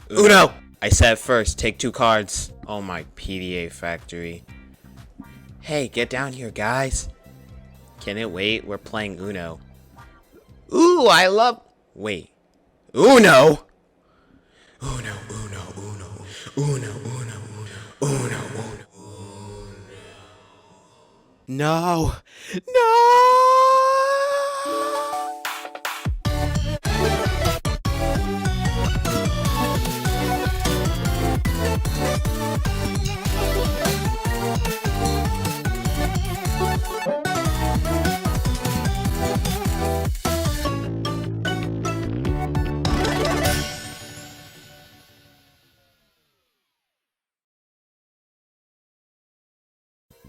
Uno! I said first, take 2 cards. Oh my PDA factory. Hey, get down here, guys. Can it wait? We're playing Uno. Ooh, I love... Wait. Uno? Uno, Uno, Uno. Uno, Uno, Uno. Uno, Uno. No. No!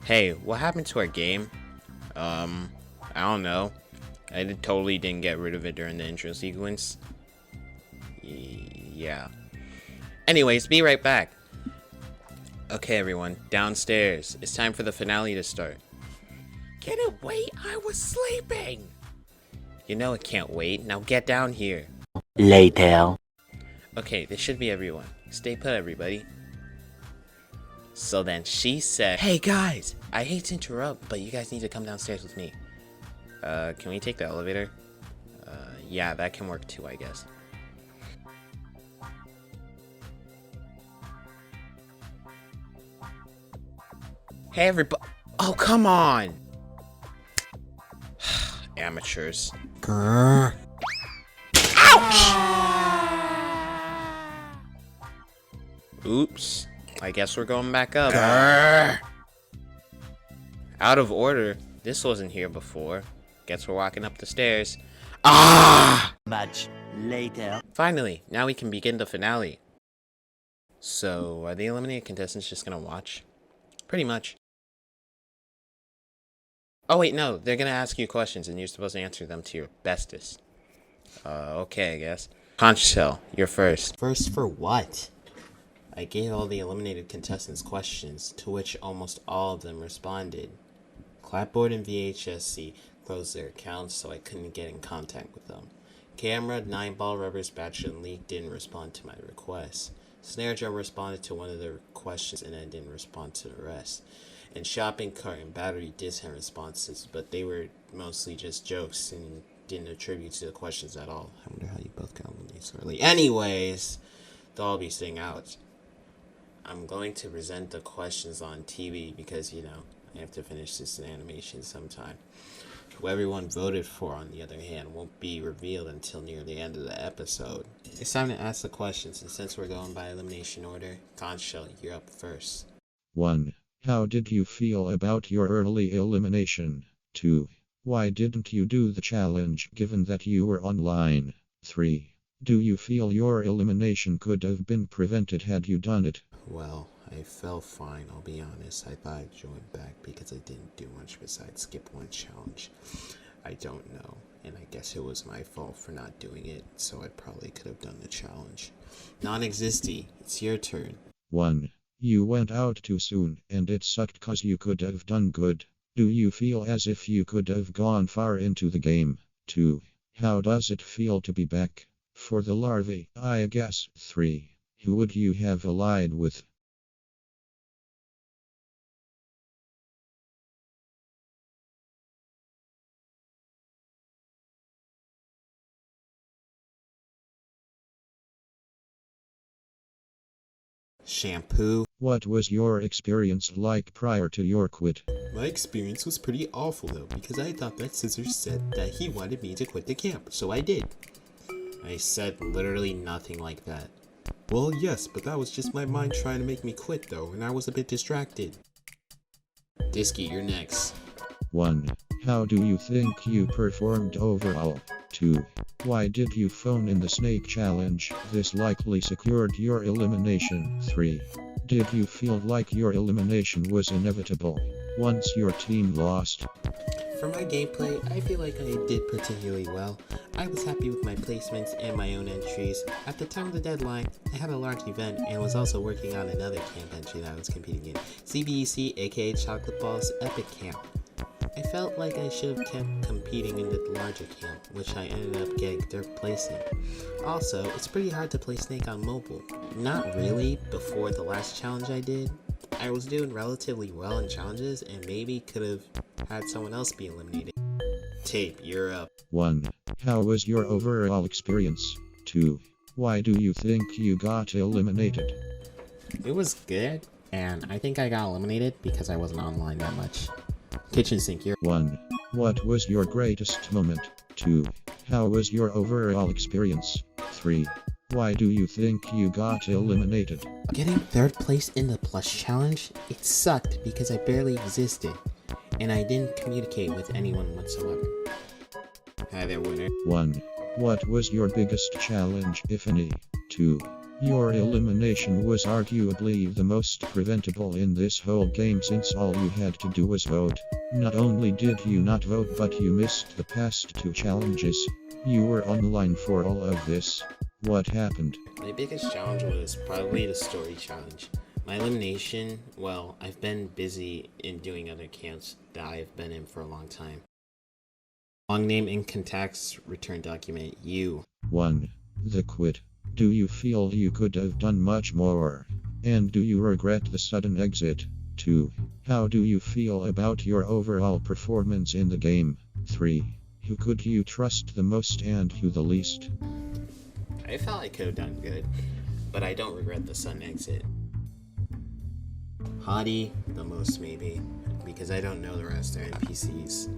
Hey, what happened to our game? I don't know. Totally didn't get rid of it during the intro sequence. Yeah. Anyways, be right back. Okay, everyone, downstairs. It's time for the finale to start. Can it wait? I was sleeping. You know it can't wait. Now get down here. Later. Okay, this should be everyone. Stay put, everybody. So then she said, hey guys, I hate to interrupt, but you guys need to come downstairs with me. Can we take the elevator? Yeah, that can work too, I guess. Hey everybody. Oh, come on. Amateurs. Grr. Ouch! Oops. I guess we're going back up. Grr. Out of order. This wasn't here before. Guess we're walking up the stairs. Ah! Much later. Finally, now we can begin the finale. So, are the eliminated contestants just gonna watch? Pretty much. Oh wait, no, they're gonna ask you questions and you're supposed to answer them to your bestest. Okay, I guess. Conch Shell, you're first. First for what? I gave all the eliminated contestants questions, to which almost all of them responded. Clapboard and VHSC closed their accounts, so I couldn't get in contact with them. Camera, 9-ball, rubber, spatula, and leak didn't respond to my requests. Snare drum responded to one of the questions and then didn't respond to the rest. And shopping cart and battery did send responses, but they were mostly just jokes and didn't attribute to the questions at all. I wonder how you both got eliminated so early. Anyways, they'll all be staying out. I'm going to present the questions on TV because, you know, I have to finish this in animation sometime. Who everyone voted for, on the other hand, won't be revealed until near the end of the episode. It's time to ask the questions, and since we're going by elimination order, Conchel, you're up first. 1. How did you feel about your early elimination? 2. Why didn't you do the challenge given that you were online? 3. Do you feel your elimination could have been prevented had you done it? Well, I felt fine, I'll be honest. I thought I'd join back because I didn't do much besides skip one challenge. I don't know, and I guess it was my fault for not doing it, so I probably could have done the challenge. Non-existy, it's your turn. 1. You went out too soon, and it sucked cause you could have done good. Do you feel as if you could have gone far into the game? 2. How does it feel to be back? For the larvae, I guess. 3. Who would you have allied with? Shampoo. What was your experience like prior to your quit? My experience was pretty awful though, because I thought that Scissors said that he wanted me to quit the camp, so I did. I said literally nothing like that. Well, yes, but that was just my mind trying to make me quit though, and I was a bit distracted. Disky, you're next. 1. How do you think you performed overall? 2. Why did you phone in the snake challenge? This likely secured your elimination. 3. Did you feel like your elimination was inevitable once your team lost? For my gameplay, I feel like I did particularly well. I was happy with my placements and my own entries. At the time of the deadline, I had a large event and was also working on another camp entry that I was competing in. CBEC, aka Chocolate Balls Epic Camp. I felt like I should have kept competing in the larger camp, which I ended up getting 3rd place in. Also, it's pretty hard to play Snake on mobile. Not really before the last challenge I did. I was doing relatively well in challenges and maybe could have had someone else be eliminated. Tape, you're up. 1. How was your overall experience? 2. Why do you think you got eliminated? It was good, and I think I got eliminated because I wasn't online that much. Kitchen sink, you're 1. What was your greatest moment? 2. How was your overall experience? 3. Why do you think you got eliminated? Getting 3rd place in the plush challenge, it sucked because I barely existed, and I didn't communicate with anyone whatsoever. Hi there, winner. 1. What was your biggest challenge, if any? 2. Your elimination was arguably the most preventable in this whole game since all you had to do was vote. Not only did you not vote but you missed the past 2 challenges. You were online for all of this. What happened? My biggest challenge was probably the story challenge. My elimination, well, I've been busy in doing other camps that I've been in for a long time. Long name in contacts return document, you. 1. The quit. Do you feel you could have done much more? And do you regret the sudden exit? 2. How do you feel about your overall performance in the game? 3. Who could you trust the most and who the least? I felt I could have done good, but I don't regret the sudden exit. Hottie, the most maybe, because I don't know the rest are NPCs.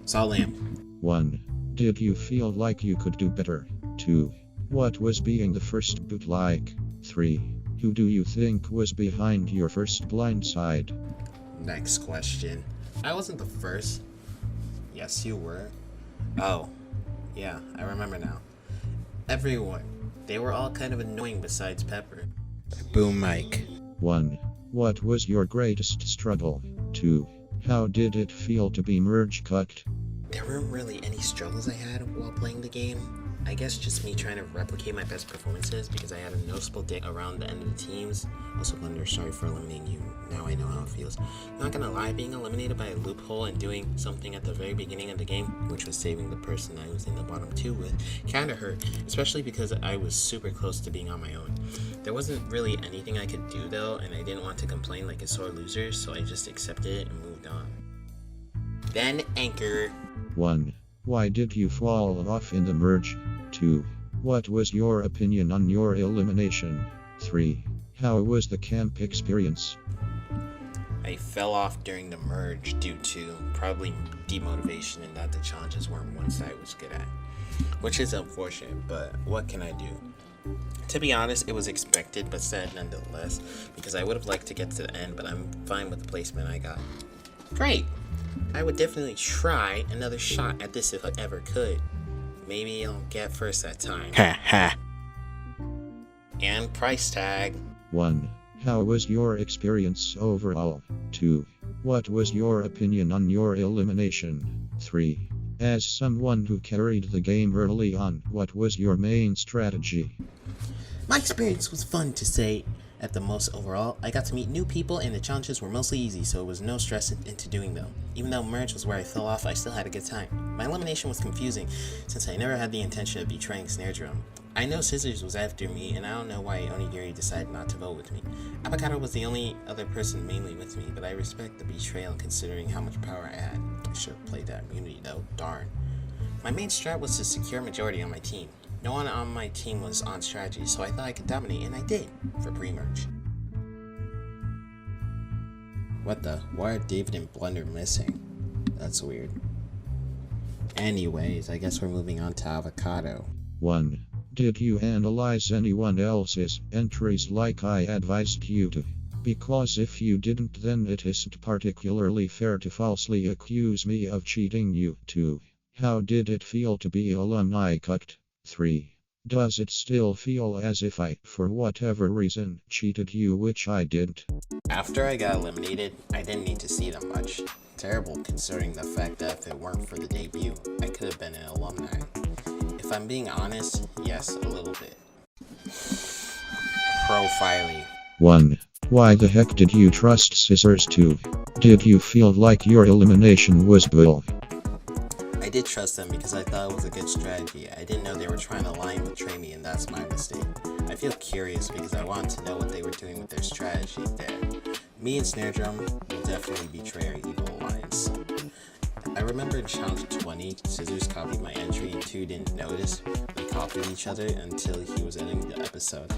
Salt lamp. 1. Did you feel like you could do better? 2. What was being the first boot like? 3. Who do you think was behind your first blindside? Next question. I wasn't the first. Yes, you were. Oh, yeah, I remember now. Everyone. They were all kind of annoying besides Pepper. Boom mic. 1. What was your greatest struggle? 2. How did it feel to be merge cut? There weren't really any struggles I had while playing the game. I guess just me trying to replicate my best performances because I had a noticeable dip around the end of the teams. Also, Blender, sorry for eliminating you. Now I know how it feels. Not gonna lie, being eliminated by a loophole and doing something at the very beginning of the game, which was saving the person I was in the bottom 2 with, kinda hurt, especially because I was super close to being on my own. There wasn't really anything I could do though, and I didn't want to complain like a sore loser, so I just accepted it and moved on. Then Anchor. 1. Why did you fall off in the merge? 2. What was your opinion on your elimination? 3. How was the camp experience? I fell off during the merge due to probably demotivation and that the challenges weren't ones that I was good at. Which is unfortunate, but what can I do? To be honest, it was expected but sad nonetheless, because I would have liked to get to the end, but I'm fine with the placement I got. Great! I would definitely try another shot at this if I ever could. Maybe I'll get first that time. Ha ha. And price tag. 1. How was your experience overall? 2. What was your opinion on your elimination? 3. As someone who carried the game early on, what was your main strategy? My experience was fun to say at the most overall. I got to meet new people and the challenges were mostly easy, so it was no stress into doing them. Even though merge was where I fell off, I still had a good time. My elimination was confusing since I never had the intention of betraying Snare Drum. I know Scissors was after me, and I don't know why Onigiri decided not to vote with me. Avocado was the only other person mainly with me, but I respect the betrayal considering how much power I had. I should have played that immunity though, darn. My main strat was to secure majority on my team. No one on my team was on strategy, so I thought I could dominate, and I did, for pre-merge. What the? Why are David and Blender missing? That's weird. Anyways, I guess we're moving on to Avocado. 1. Did you analyze anyone else's entries like I advised you to? Because if you didn't, then it isn't particularly fair to falsely accuse me of cheating you. 2. How did it feel to be alumni cut? 3. Does it still feel as if I, for whatever reason, cheated you, which I didn't? After I got eliminated, I didn't need to see them much. Terrible considering the fact that if it weren't for the debut, I could have been an alumni. If I'm being honest, yes, a little bit. Profiling. 1. Why the heck did you trust Scissors 2? Did you feel like your elimination was bull? I did trust them because I thought it was a good strategy. I didn't know they were trying to lie and betray me, and that's my mistake. I feel curious because I wanted to know what they were doing with their strategy there. Me and Snare Drum will definitely betray our evil alliance. I remember in challenge 20, Scissors copied my entry and two didn't notice. We copied each other until he was ending the episode.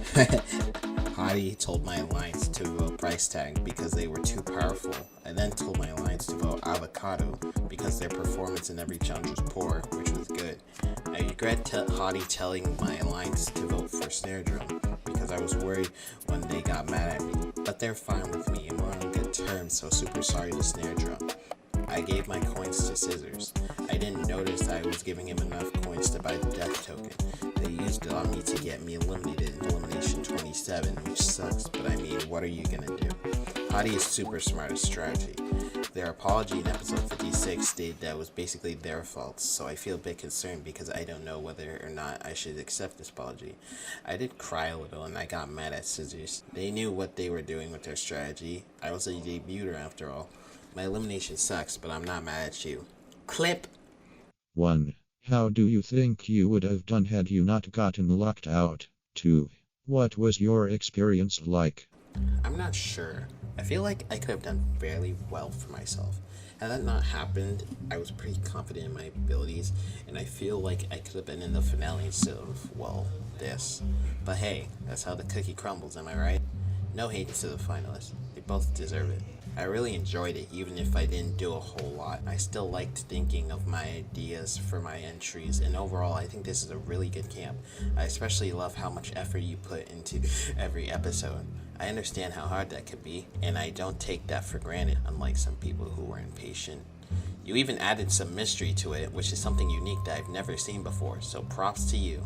Hottie told my alliance to vote Price Tag because they were too powerful. I then told my alliance to vote Avocado because their performance in every challenge was poor, which was good. I regret Hottie telling my alliance to vote for Snare Drum because I was worried when they got mad at me. But they're fine with me and we're on good terms, so super sorry to Snare Drum. I gave my coins to Scissors. I didn't notice I was giving him enough coins to buy the death token. They used it on me to get me eliminated in elimination 27, which sucks, but I mean, what are you gonna do? Hottie is super smart at strategy. Their apology in episode 56 stated that it was basically their fault, so I feel a bit concerned because I don't know whether or not I should accept this apology. I did cry a little and I got mad at Scissors. They knew what they were doing with their strategy. I was a debuter after all. My elimination sucks, but I'm not mad at you. Clip! 1. How do you think you would have done had you not gotten locked out? 2. What was your experience like? I'm not sure. I feel like I could have done fairly well for myself. Had that not happened, I was pretty confident in my abilities, and I feel like I could have been in the finale instead of, well, this. But hey, that's how the cookie crumbles, am I right? No hate to the finalists. They both deserve it. I really enjoyed it, even if I didn't do a whole lot. I still liked thinking of my ideas for my entries, and overall, I think this is a really good camp. I especially love how much effort you put into every episode. I understand how hard that could be, and I don't take that for granted, unlike some people who were impatient. You even added some mystery to it, which is something unique that I've never seen before, so props to you.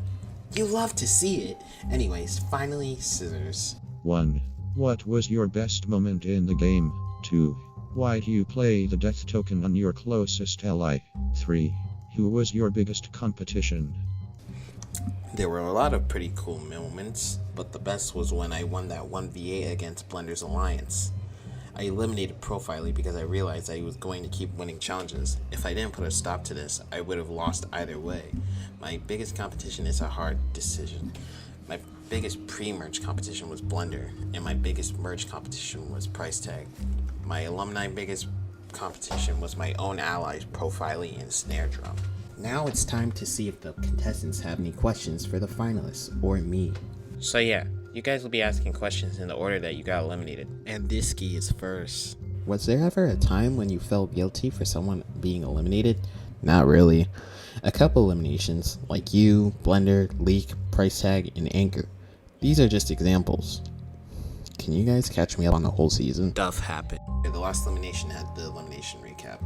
You love to see it! Anyways, finally, Scissors. 1. What was your best moment in the game? 2. Why do you play the death token on your closest ally? 3. Who was your biggest competition? There were a lot of pretty cool moments, but the best was when I won that 1v8 against Blender's Alliance. I eliminated Profiling because I realized I was going to keep winning challenges. If I didn't put a stop to this, I would have lost either way. My biggest competition is a hard decision. My biggest pre-merge competition was Blender, and my biggest merge competition was Price Tag. My alumni biggest competition was my own allies, Profiling and Snare Drum. Now it's time to see if the contestants have any questions for the finalists, or me. So yeah, you guys will be asking questions in the order that you got eliminated. And this key is first. Was there ever a time when you felt guilty for someone being eliminated? Not really. A couple eliminations, like you, Blender, Leak, Price Tag, and Anchor. These are just examples. Can you guys catch me up on the whole season? Stuff happened. The last elimination had the elimination recap.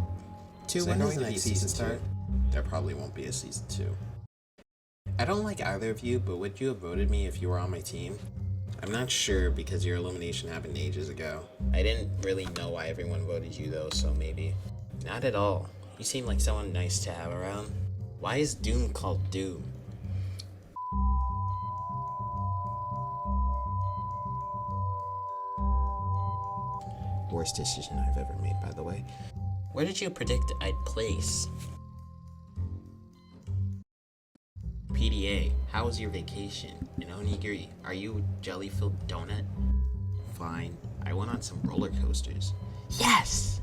When does the next season start? There probably won't be a season 2. I don't like either of you, but would you have voted me if you were on my team? I'm not sure because your elimination happened ages ago. I didn't really know why everyone voted you though, so maybe. Not at all. You seem like someone nice to have around. Why is Doom called Doom? Worst decision I've ever made, by the way. Where did you predict I'd place? PDA, how was your vacation? In Onigiri, are you a jelly-filled donut? Fine, I went on some roller coasters. Yes!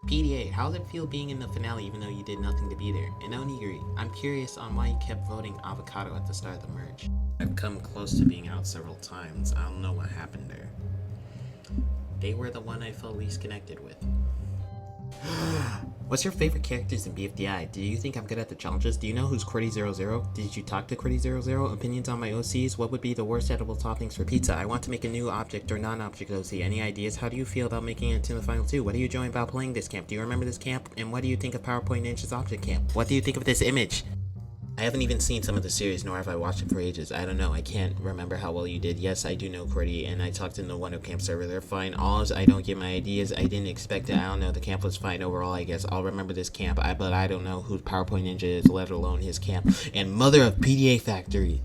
PDA, how does it feel being in the finale even though you did nothing to be there? In Onigiri, I'm curious on why you kept voting Avocado at the start of the merge. I've come close to being out several times. I don't know what happened there. They were the one I felt least connected with. What's your favorite characters in BFTI? Do you think I'm good at the challenges? Do you know who's Qwerty00? Did you talk to Qwerty00? Opinions on my OCs? What would be the worst edible toppings for pizza? I want to make a new object or non-object OC. Any ideas? How do you feel about making it to the final 2? What are you enjoying about playing this camp? Do you remember this camp? And what do you think of PowerPoint Ninja's object camp? What do you think of this image? I haven't even seen some of the series, nor have I watched it for ages. I don't know. I can't remember how well you did. Yes, I do know Qwerty, and I talked in the One Up Camp server. They're fine. I don't get my ideas. I didn't expect it. I don't know. The camp was fine overall, I guess. I'll remember this camp, but I don't know who PowerPoint Ninja is, let alone his camp. And Mother of PDA Factory.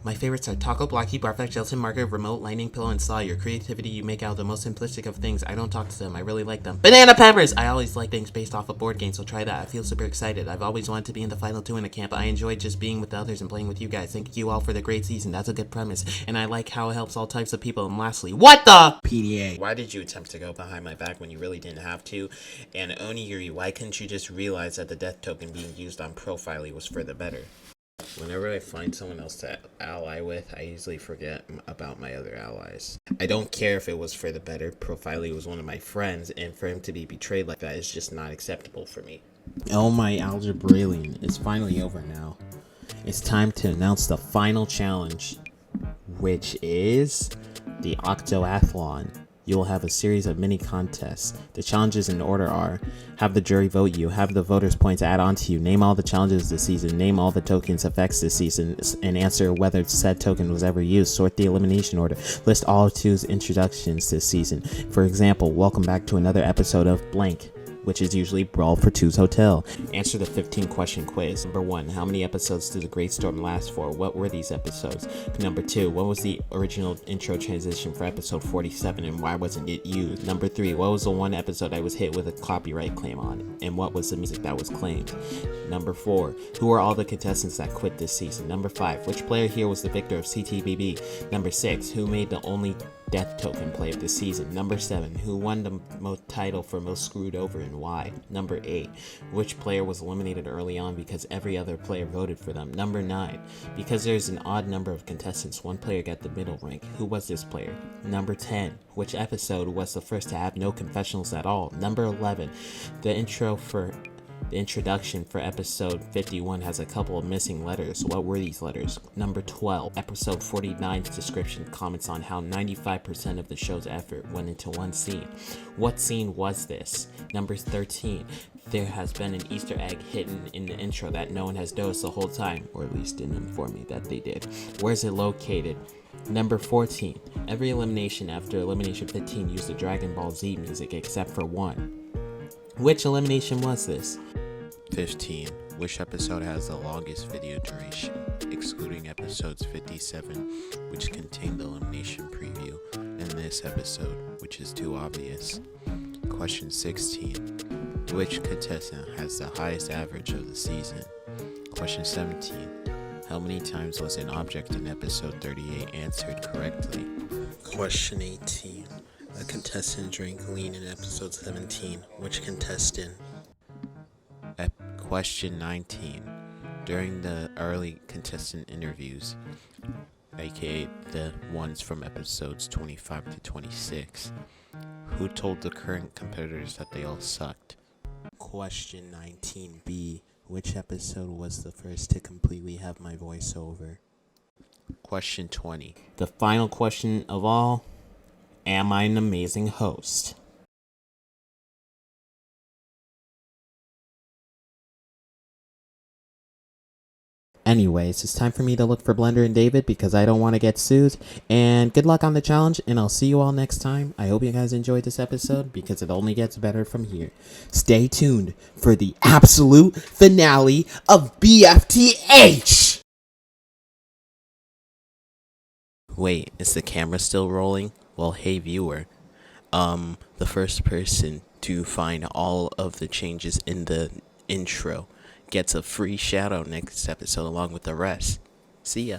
My favorites are Taco, Blocky, Barfetch, Jelson, Marker, Remote, Lightning, Pillow, and Saw. Your creativity you make out of the most simplistic of things. I don't talk to them. I really like them. Banana Peppers! I always like things based off of board games, so try that. I feel super excited. I've always wanted to be in the final two in a camp. I enjoy just being with the others and playing with you guys. Thank you all for the great season. That's a good premise. And I like how it helps all types of people. And lastly, what the? PDA. Why did you attempt to go behind my back when you really didn't have to? And Onigiri, why couldn't you just realize that the death token being used on Profile was for the better? Whenever I find someone else to ally with, I usually forget about my other allies. I don't care if it was for the better. Profiley was one of my friends, and for him to be betrayed like that is just not acceptable for me. Oh, my algebrailing. It's finally over now. It's time to announce the final challenge, which is the Octoathlon. You will have a series of mini contests. The challenges in order are: have the jury vote you, have the voters' points add on to you, name all the challenges this season, name all the tokens effects this season, and answer whether said token was ever used, sort the elimination order, list all of two's introductions this season. For example, welcome back to another episode of blank, which is usually Brawl for Two's Hotel. Answer the 15-question quiz. Number 1, how many episodes did the Great Storm last for? What were these episodes? Number 2, what was the original intro transition for episode 47 and why wasn't it used? Number 3, what was the one episode I was hit with a copyright claim on and what was the music that was claimed? Number 4, who are all the contestants that quit this season? Number 5, which player here was the victor of CTBB? Number 6, who made the only death token play of the season? Number 7, who won the title for most screwed over and why? Number 8, which player was eliminated early on because every other player voted for them? Number 9, because there's an odd number of contestants, one player got the middle rank. Who was this player? Number 10, which episode was the first to have no confessionals at all? Number 11, the introduction for episode 51 has a couple of missing letters. What were these letters? Number 12, episode 49's description comments on how 95% of the show's effort went into one scene. What scene was this? Number 13, there has been an Easter egg hidden in the intro that no one has noticed the whole time, or at least didn't inform me that they did. Where's it located? Number 14, every elimination after elimination 15 used the Dragon Ball Z music except for one. Which elimination was this? 15. Which episode has the longest video duration, excluding episodes 57, which contained the elimination preview, and this episode, which is too obvious? Question 16. Which contestant has the highest average of the season? Question 17. How many times was an object in episode 38 answered correctly? Question 18. A contestant drank lean in episode 17. Which contestant? Question 19. During the early contestant interviews, aka the ones from episodes 25 to 26, who told the current competitors that they all sucked? Question 19b. Which episode was the first to completely have my voiceover? Question 20. The final question of all. Am I an amazing host? Anyways, it's time for me to look for Blender and David because I don't want to get sued. And good luck on the challenge, and I'll see you all next time. I hope you guys enjoyed this episode because it only gets better from here. Stay tuned for the absolute finale of BFTH! Wait, is the camera still rolling? Well, hey viewer, the first person to find all of the changes in the intro gets a free shout out next episode along with the rest. See ya.